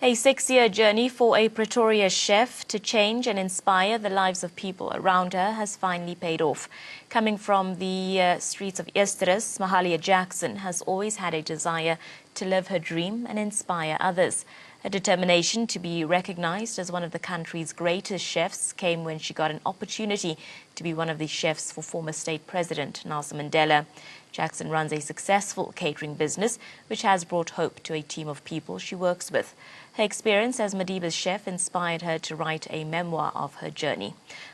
A 6-year journey for a Pretoria chef to change and inspire the lives of people around her has finally paid off. Coming from the streets of Eersterus, Mahalia Jackson has always had a desire to live her dream and inspire others. Her determination to be recognized as one of the country's greatest chefs came when she got an opportunity to be one of the chefs for former state president Nelson Mandela. Jackson runs a successful catering business which has brought hope to a team of people she works with. Her experience as Madiba's chef inspired her to write a memoir of her journey.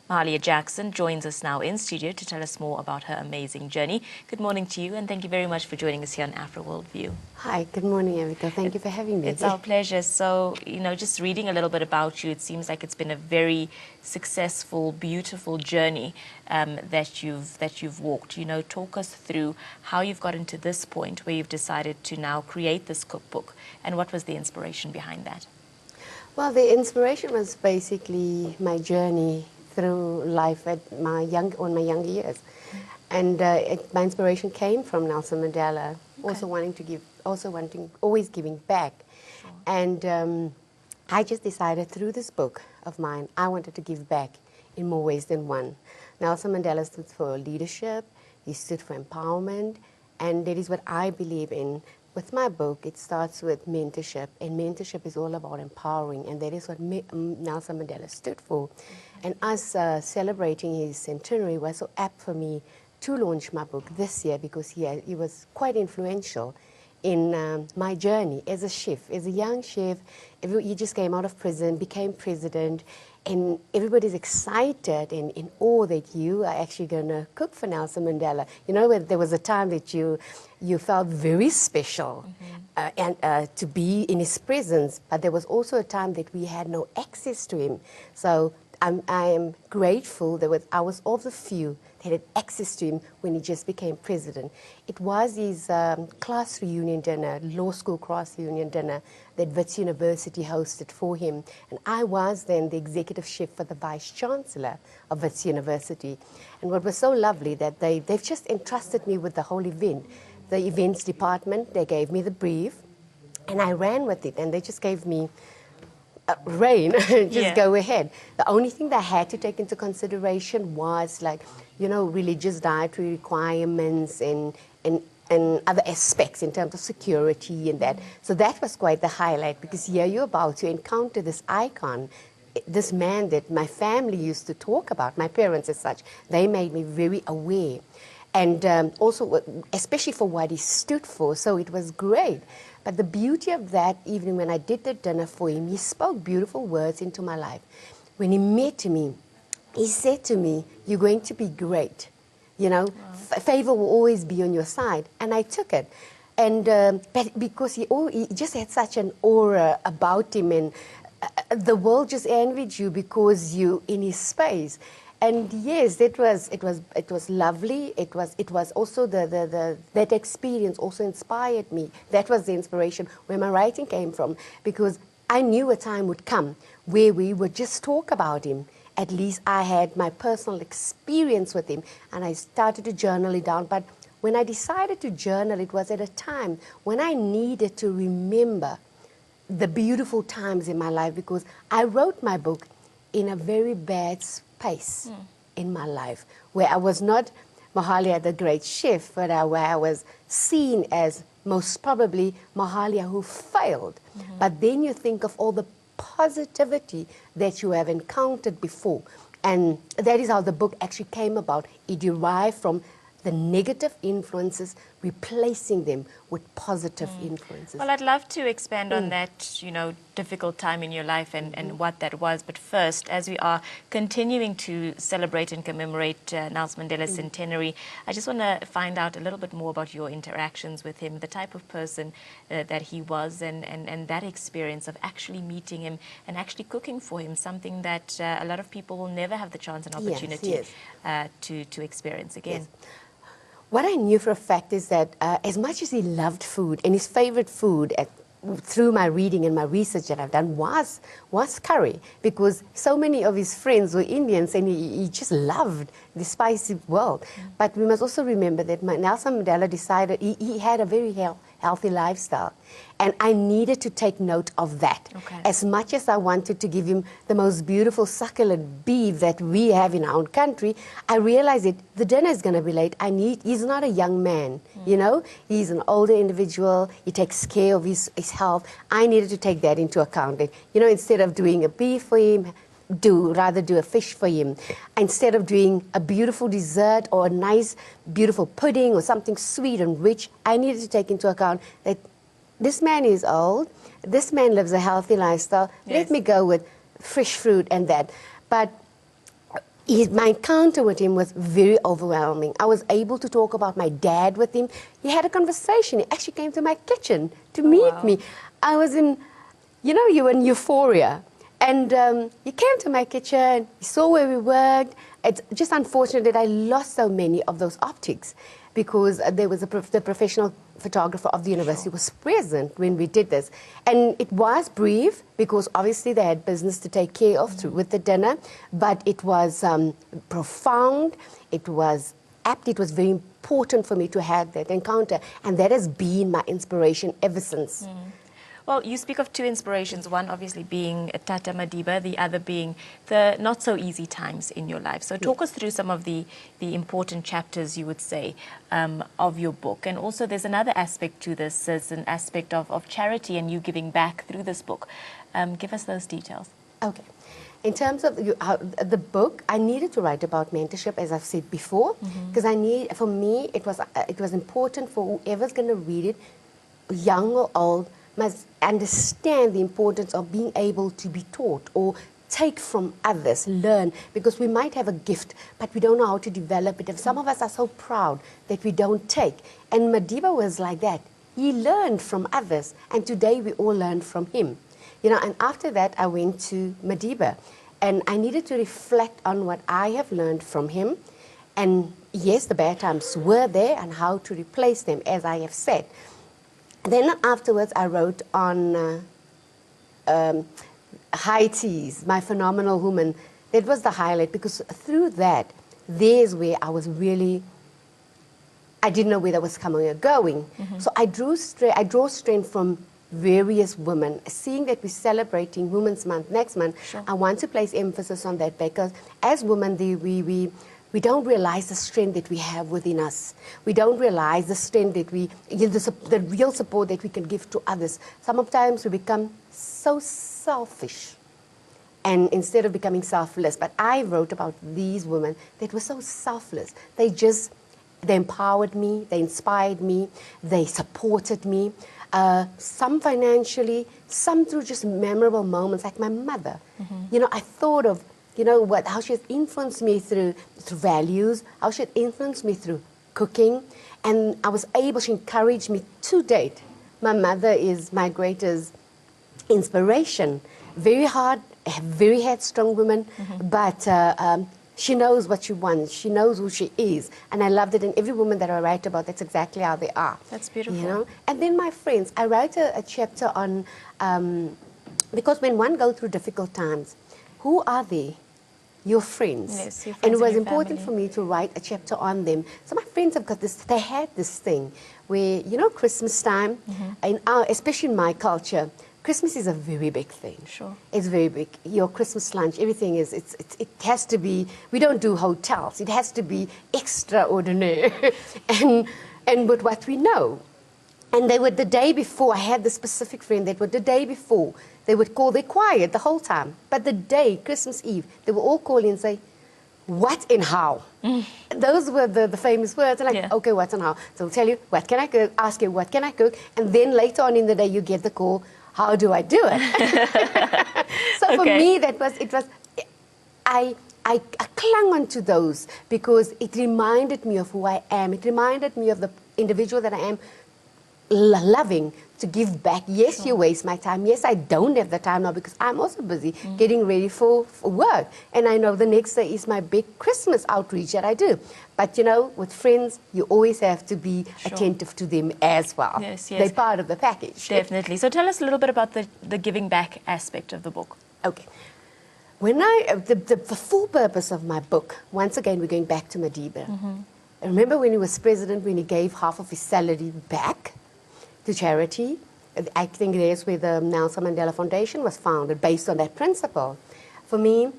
Mahalia Jackson joins us now in studio to tell us more about her amazing journey. Good morning to you, and thank you very much for joining us here on Afro Worldview. Hi, good morning, Erica. Thank you for having me. It's our pleasure. So, just reading a little bit about you, it seems like it's been a very successful, beautiful journey that you've walked. Talk us through how you've gotten to this point where you've decided to now create this cookbook, and what was the inspiration behind that? Well, the inspiration was basically my journey through life on my younger years, and my inspiration came from Nelson Mandela. Okay. Always giving back, sure. And I just decided through this book of mine, I wanted to give back in more ways than one. Nelson Mandela stood for leadership, he stood for empowerment, and that is what I believe in. With my book, it starts with mentorship, and mentorship is all about empowering, and that is what Nelson Mandela stood for. And us celebrating his centenary was so apt for me to launch my book this year, because he was quite influential in my journey as a chef, as a young chef. He just came out of prison, became president, and everybody's excited and in awe that you are actually going to cook for Nelson Mandela. There was a time that you felt very special, and to be in his presence, but there was also a time that we had no access to him. So I am grateful that I was of the few that had access to him when he just became president. It was his class reunion dinner, law school class reunion dinner, that Wits University hosted for him. And I was then the executive chef for the vice chancellor of Wits University. And what was so lovely that they've just entrusted me with the whole event. The events department, they gave me the brief, and I ran with it, and they just gave me rain, go ahead. The only thing that I had to take into consideration was religious dietary requirements and other aspects in terms of security and that. So that was quite the highlight, because here you're about to encounter this icon, this man that my family used to talk about, my parents as such. They made me very aware. And also, especially for what he stood for, so it was great. But the beauty of that evening, when I did the dinner for him, he spoke beautiful words into my life. When he met me, he said to me, "You're going to be great. Wow. Favor will always be on your side." And I took it. And but because he just had such an aura about him, and the world just envied you because you in his space. And yes, it was lovely. It was also that experience also inspired me. That was the inspiration where my writing came from, because I knew a time would come where we would just talk about him. At least I had my personal experience with him, and I started to journal it down. But when I decided to journal, it was at a time when I needed to remember the beautiful times in my life, because I wrote my book in a very bad space in my life, where I was not Mahalia the great chef, but where I was seen as most probably Mahalia who failed. But then you think of all the positivity that you have encountered before, and that is how the book actually came about. It derived from the negative influences, replacing them with positive influences. Well, I'd love to expand on that, difficult time in your life and what that was. But first, as we are continuing to celebrate and commemorate Nelson Mandela's centenary, I just want to find out a little bit more about your interactions with him, the type of person that he was, and that experience of actually meeting him and actually cooking for him, something that a lot of people will never have the chance and opportunity to experience again. Yes. What I knew for a fact is that as much as he loved food, and his favorite food through my reading and my research that I've done was curry, because so many of his friends were Indians, and he just loved the spicy world. But we must also remember that Nelson Mandela decided he had a very healthy lifestyle. And I needed to take note of that. Okay. As much as I wanted to give him the most beautiful succulent beef that we have in our own country, I realized that the dinner is going to be late. He's not a young man, you know. He's an older individual. He takes care of his health. I needed to take that into account. That, you know, instead of doing a beef for him, rather do a fish for him. Instead of doing a beautiful dessert or a nice, beautiful pudding or something sweet and rich, I needed to take into account that this man is old, this man lives a healthy lifestyle, let me go with fresh fruit and that. But my encounter with him was very overwhelming. I was able to talk about my dad with him. He had a conversation. He actually came to my kitchen to meet me. I was in, you know, you were in euphoria. And he came to my kitchen, he saw where we worked. It's just unfortunate that I lost so many of those optics because there was the professional photographer of the university was present when we did this. And it was brief because obviously they had business to take care of with the dinner, but it was profound, it was apt, it was very important for me to have that encounter, and that has been my inspiration ever since. Well, you speak of two inspirations, one obviously being Tata Madiba, the other being the not so easy times in your life. So talk us through some of the important chapters, you would say, of your book. And also there's another aspect to this, there's an aspect of charity and you giving back through this book. Give us those details. Okay. In terms of the book, I needed to write about mentorship, as I've said before, because for me, it was important for whoever's going to read it, young or old, must understand the importance of being able to be taught or take from others, learn, because we might have a gift, but we don't know how to develop it. And some of us are so proud that we don't take. And Madiba was like that. He learned from others, and today we all learn from him. You know, and after that, I went to Madiba, and I needed to reflect on what I have learned from him. And yes, the bad times were there, and how to replace them, as I have said. Then afterwards, I wrote on high teas, my phenomenal woman. That was the highlight, because through that, there's where I was really, I didn't know where that was coming or going. So I draw strength from various women. Seeing that we're celebrating Women's Month next month, I want to place emphasis on that, because as women, we don't realize the strength that we have within us. We don't realize the strength that the real support that we can give to others. Sometimes we become so selfish, and instead of becoming selfless. But I wrote about these women that were so selfless. They empowered me, they inspired me, they supported me. Some financially, some through just memorable moments, like my mother. You know, I thought of, you know, how she has influenced me through values, how she had influenced me through cooking, and she encouraged me to date. My mother is my greatest inspiration. Very headstrong woman, but she knows what she wants. She knows who she is, and I loved it. And every woman that I write about, that's exactly how they are. That's beautiful. You know. And then my friends, I write a chapter on because when one goes through difficult times, who are they? Your friends. Yes, your friends. And it was important for me to write a chapter on them. So my friends have got this, they had this thing where, you know, Christmas time, especially in my culture, Christmas is a very big thing. Sure. It's very big. Your Christmas lunch, everything is, it has to be, we don't do hotels. It has to be extraordinary. and with what we know. And they were the day before, I had this specific friend that would the day before, they would call, they're quiet the whole time. But the day, Christmas Eve, they would all call in and say, what and how? Those were the famous words. And like, okay, what and how? So I'll tell you, what can I cook? Ask you, what can I cook? And then later on in the day, you get the call, how do I do it? So for me, I clung on to those because it reminded me of who I am. It reminded me of the individual that I am, loving to give back. Yes, you waste my time. Yes, I don't have the time now because I'm also busy getting ready for work. And I know the next day is my big Christmas outreach that I do. But, you know, with friends, you always have to be attentive to them as well. Yes, yes. They're part of the package. Definitely. So tell us a little bit about the giving back aspect of the book. Okay. When the full purpose of my book, once again, we're going back to Madiba. Remember when he was president, when he gave half of his salary back to charity. I think that's where the Nelson Mandela Foundation was founded, based on that principle. For me,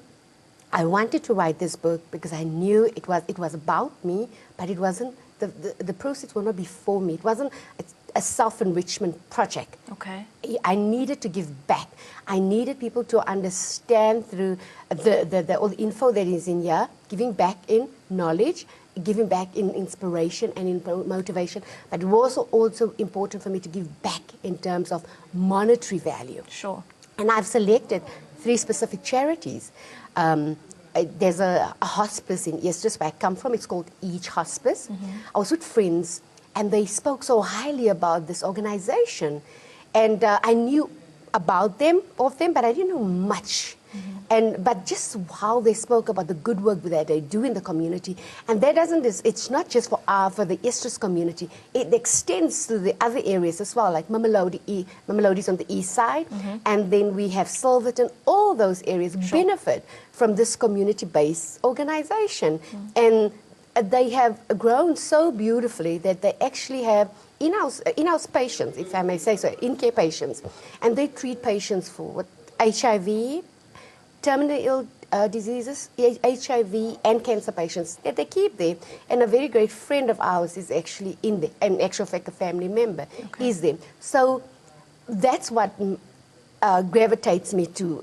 I wanted to write this book because I knew it was about me, but it wasn't, the proceeds will not be for me. It wasn't a self-enrichment project. Okay. I needed to give back. I needed people to understand through all the info that is in here, giving back in knowledge, giving back in inspiration and in motivation, but it was also important for me to give back in terms of monetary value. Sure. And I've selected 3 specific charities. There's a hospice in Easters where I come from. It's called Each Hospice. I was with friends, and they spoke so highly about this organization. And I knew about them, but I didn't know much. But just how they spoke about the good work that they do in the community, and that it's not just for the Easters community, it extends to the other areas as well, like Mamelody's on the east side, and then we have Silverton. All those areas benefit from this community-based organization, and they have grown so beautifully that they actually have in-house patients, if I may say so, in-care patients, and they treat patients for HIV, terminally ill diseases, HIV, and cancer patients that they keep there. And a very great friend of ours is actually in there, in actual fact, a family member is there. So that's what gravitates me to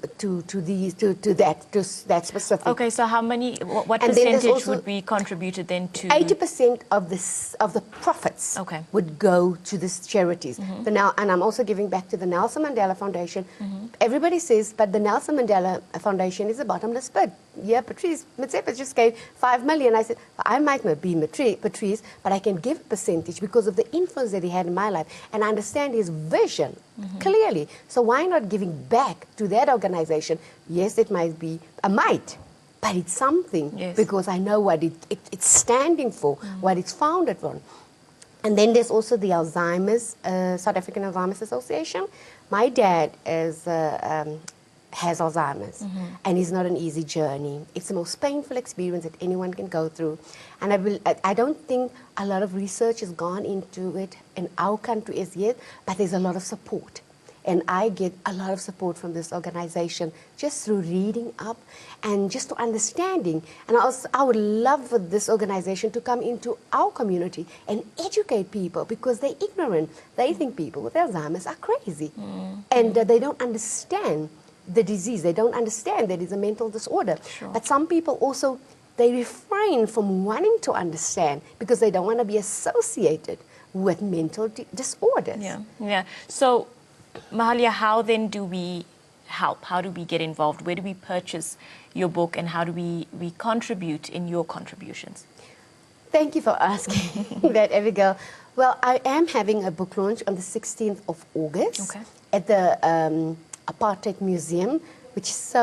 that specific. Okay, so how many? What And then there's percentage also would be contributed then to? 80% of the profits would go to these charities. And I'm also giving back to the Nelson Mandela Foundation. Everybody says, but the Nelson Mandela Foundation is a bottomless pit. Yeah, Patrice Motsepe just gave 5 million. I said, I might not be Patrice, but I can give a percentage because of the influence that he had in my life. And I understand his vision clearly. So why not giving back to that organization? Yes, it might be a mite, but it's something because I know what it's standing for, what it's founded on. And then there's also the Alzheimer's, South African Alzheimer's Association. My dad has Alzheimer's, and it's not an easy journey. It's the most painful experience that anyone can go through. And I don't think a lot of research has gone into it in our country as yet, but there's a lot of support. And I get a lot of support from this organization just through reading up and just to understanding. And I would love for this organization to come into our community and educate people because they're ignorant. They think people with Alzheimer's are crazy. And they don't understand the disease. They don't understand that it's a mental disorder. But some people also, they refrain from wanting to understand because they don't want to be associated with mental disorders. Yeah. So, Mahalia, how then do we help? How do we get involved? Where do we purchase your book, and how do we contribute in your contributions? Thank you for asking that, Abigail. Well, I am having a book launch on the 16th of August at the Apartheid Museum, which is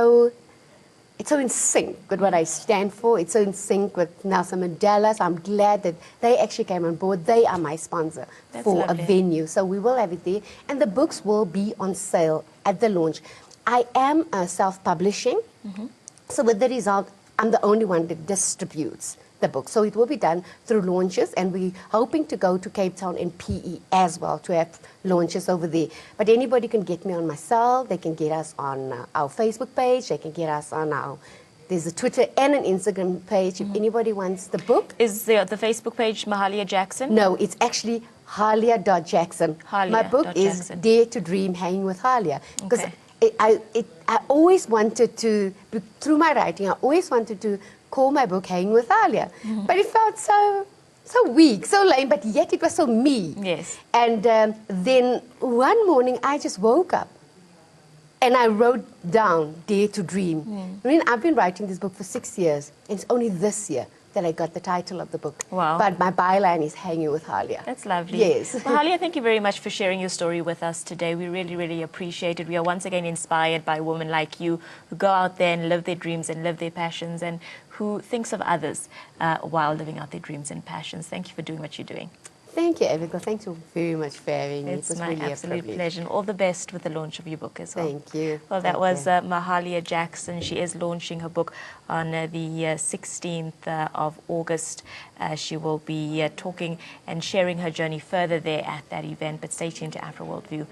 it's so in sync with what I stand for. It's so in sync with Nelson Mandela. So I'm glad that they actually came on board. They are my sponsor for a venue. So we will have it there. And the books will be on sale at the launch. I am self-publishing. So with the result, I'm the only one that distributes the book. So it will be done through launches, and we're hoping to go to Cape Town and PE as well to have launches over there. But anybody can get me on my cell. They can get us on our Facebook page. They can get us on there's a Twitter and an Instagram page if anybody wants the book. Is the Facebook page Mahalia Jackson? No, it's actually Halia.Jackson. My book is Dare to Dream, Hanging with Halia. Because I always wanted to, through my writing, I always wanted to call my book Hanging with Halia. But it felt so weak, so lame, but yet it was so me. Yes. And then one morning I just woke up and I wrote down Dare to Dream. I mean, I've been writing this book for 6 years, and it's only this year that I got the title of the book. Wow. But my byline is Hanging with Halia. That's lovely. Yes. Mahalia, thank you very much for sharing your story with us today. We really, really appreciate it. We are once again inspired by women like you who go out there and live their dreams and live their passions, and who thinks of others while living out their dreams and passions. Thank you for doing what you're doing. Thank you, Abigail. Thank you very much for having me. It It's was my really a absolute privilege. pleasure. And all the best with the launch of your book as well. Thank you. Well, that Take was care. Mahalia Jackson. She is launching her book on the 16th of August. She will be talking and sharing her journey further there at that event. But stay tuned to Afro Worldview